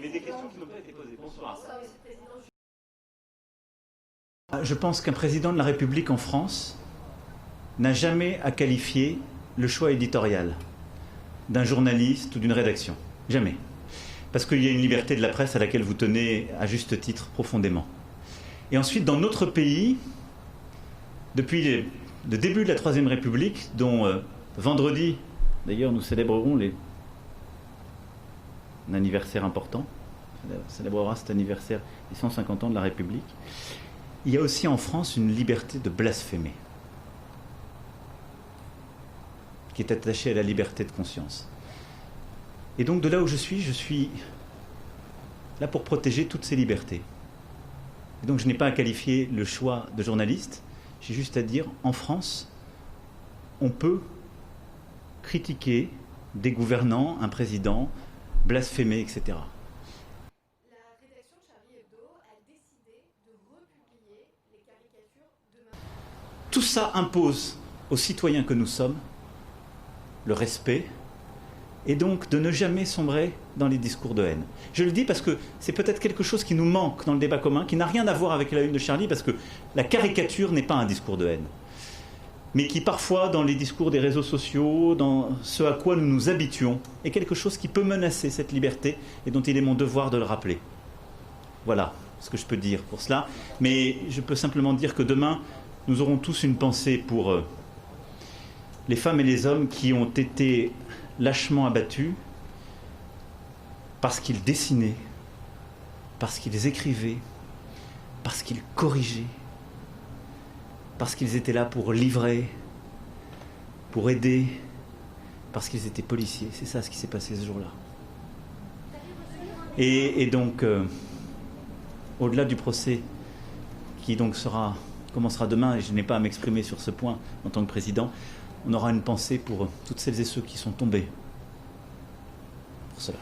Mais des questions qui n'ont pas été posées. Bonsoir. Je pense qu'un président de la République en France n'a jamais à qualifier le choix éditorial d'un journaliste ou d'une rédaction. Jamais. Parce qu'il y a une liberté de la presse à laquelle vous tenez à juste titre profondément. Et ensuite, dans notre pays, depuis le début de la Troisième République, dont vendredi, d'ailleurs, nous célébrerons un anniversaire important, on célébrera cet anniversaire des 150 ans de la République, il y a aussi en France une liberté de blasphémer, qui est attachée à la liberté de conscience. Et donc de là où je suis là pour protéger toutes ces libertés. Et donc je n'ai pas à qualifier le choix de journaliste, j'ai juste à dire, en France, on peut critiquer des gouvernants, un président, blasphémer, etc. La rédaction de Charlie Hebdo a décidé de republier les caricatures demain. Tout ça impose aux citoyens que nous sommes le respect, et donc de ne jamais sombrer dans les discours de haine. Je le dis parce que c'est peut-être quelque chose qui nous manque dans le débat commun, qui n'a rien à voir avec la une de Charlie, parce que la caricature n'est pas un discours de haine, mais qui parfois, dans les discours des réseaux sociaux, dans ce à quoi nous nous habituons, est quelque chose qui peut menacer cette liberté, et dont il est mon devoir de le rappeler. Voilà ce que je peux dire pour cela, mais je peux simplement dire que demain, nous aurons tous une pensée pour les femmes et les hommes qui ont été lâchement abattus parce qu'ils dessinaient, parce qu'ils écrivaient, parce qu'ils corrigeaient, parce qu'ils étaient là pour livrer, pour aider, parce qu'ils étaient policiers. C'est ça ce qui s'est passé ce jour-là. Et donc, au-delà du procès qui donc commencera demain, et je n'ai pas à m'exprimer sur ce point en tant que président, on aura une pensée pour toutes celles et ceux qui sont tombés pour cela.